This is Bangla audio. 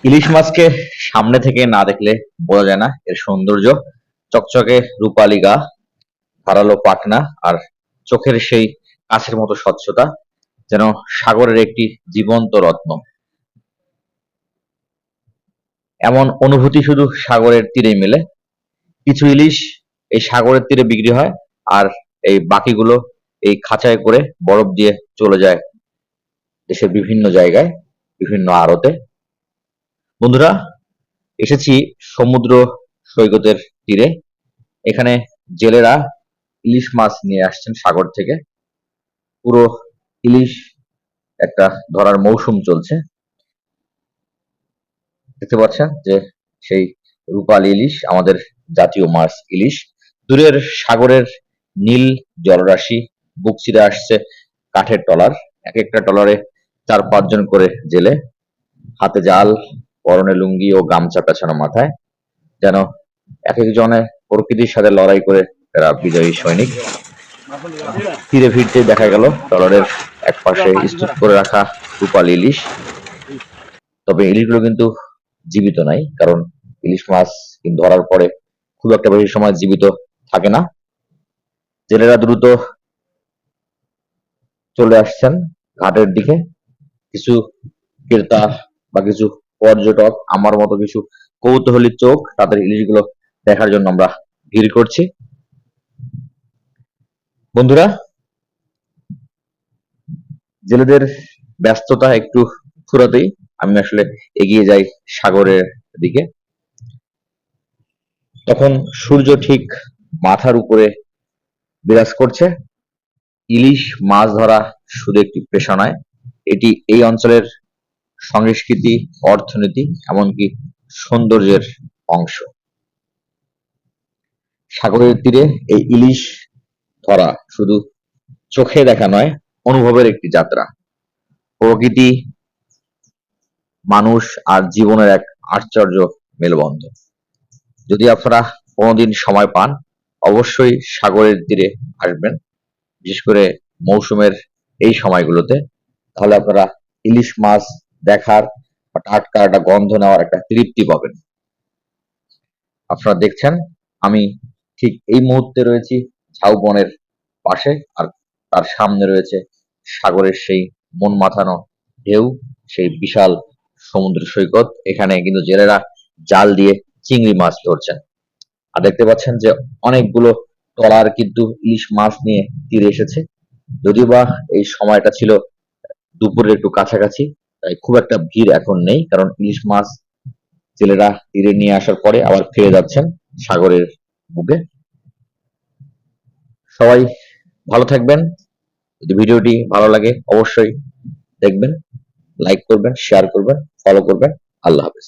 ইলিশ মাছকে সামনে থেকে না দেখলে বোঝা যায় না এর সৌন্দর্য। চকচকে রূপালী গা, ধারালো পাখনা আর চোখের সেই কাছের মতো স্বচ্ছতা, যেন সাগরের একটি জীবন্ত রত্ন। এমন অনুভূতি শুধু সাগরের তীরেই মেলে। কিছু ইলিশ এই সাগরের তীরে বিক্রি হয়, আর এই বাকিগুলো এই খাঁচায় করে বরফ দিয়ে চলে যায় দেশের বিভিন্ন জায়গায়, বিভিন্ন আড়তে। বন্ধুরা, এসেছি সমুদ্র সৈকতের তীরে। এখানে জেলেরা ইলিশ মাছ নিয়ে আসছেন সাগর থেকে। পুরো ইলিশ একটা ধরার মৌসুম চলছে। দেখতে পাচ্ছেন যে সেই রূপালী ইলিশ, আমাদের জাতীয় মাছ ইলিশ। দূরের সাগরের নীল জলরাশি, বুক চিরে আসছে কাঠের ট্রলার। এক একটা ট্রলারে 4-5 জন করে জেলে, হাতে জাল, পরনে লুঙ্গি ও গামছা পেছানো মাথায়, যেন এক একজনে প্রকৃতির সাথে লড়াই করে তারা বিজয়ী সৈনিক। তীরে ফিরতে দেখা গেল ট্রলারের এক পাশে স্তূপ করে রাখা রূপালী ইলিশ। তবে ইলিশগুলো কিন্তু জীবিত নাই, কারণ ইলিশ মাছ কিন্তু ধরার পরে খুব একটা বেশি সময় জীবিত থাকে না। জেলেরা দ্রুত চলে আসছেন ঘাটের দিকে। কিছু ক্রেতা বা কিছু পর্যটক, আমার মতো কিছু কৌতূহলী চোখ, তাদের ইলিশগুলো দেখার জন্য আমরা ভিড় করছি। বন্ধুরা, জেলেদের ব্যস্ততা একটু ফুরাতেই আমি আসলে এগিয়ে যাই সাগরের দিকে। তখন সূর্য ঠিক মাথার উপরে বিরাজ করছে। ইলিশ মাছ ধরা শুধু একটি পেশা নয়, এটি এই অঞ্চলের সংস্কৃতি, অর্থনীতি, এমনকি সৌন্দর্যের অংশ। সাগরের তীরে এই ইলিশ ধরা শুধু চোখে দেখা নয়, অনুভবের একটি যাত্রা। প্রকৃতি, মানুষ আর জীবনের এক আশ্চর্য মেলবন্ধন। যদি আপনারা কোনোদিন সময় পান, অবশ্যই সাগরের তীরে আসবেন, বিশেষ করে মৌসুমের এই সময়গুলোতে। তাহলে আপনারা ইলিশ মাছ দেখার বা টাটকা একটা গন্ধ নেওয়ার একটা তৃপ্তি পাবেন। আপনারা দেখছেন আমি ঠিক এই মুহূর্তে রয়েছি ঝাউবনের পাশে, আর তার সামনে রয়েছে সাগরের সেই মন মাতানো ঢেউ, সেই বিশাল সমুদ্র সৈকত। এখানে কিন্তু জেলেরা জাল দিয়ে চিংড়ি মাছ ধরছেন। আর দেখতে পাচ্ছেন যে অনেকগুলো ট্রলার কিন্তু ইলিশ মাছ নিয়ে তীরে এসেছে। যদিও বা এই সময়টা ছিল দুপুরের একটু কাছাকাছি, তাই খুব একটা ভিড় এখন নেই, কারণ ইলিশ মাছ জেলেরা তীরে নিয়ে আসার পরে আবার ফিরে যাচ্ছেন সাগরের বুকে। সবাই ভালো থাকবেন। যদি ভিডিওটি ভালো লাগে অবশ্যই দেখবেন, লাইক করবেন, শেয়ার করবেন, ফলো করবেন। আল্লাহ হাফেজ।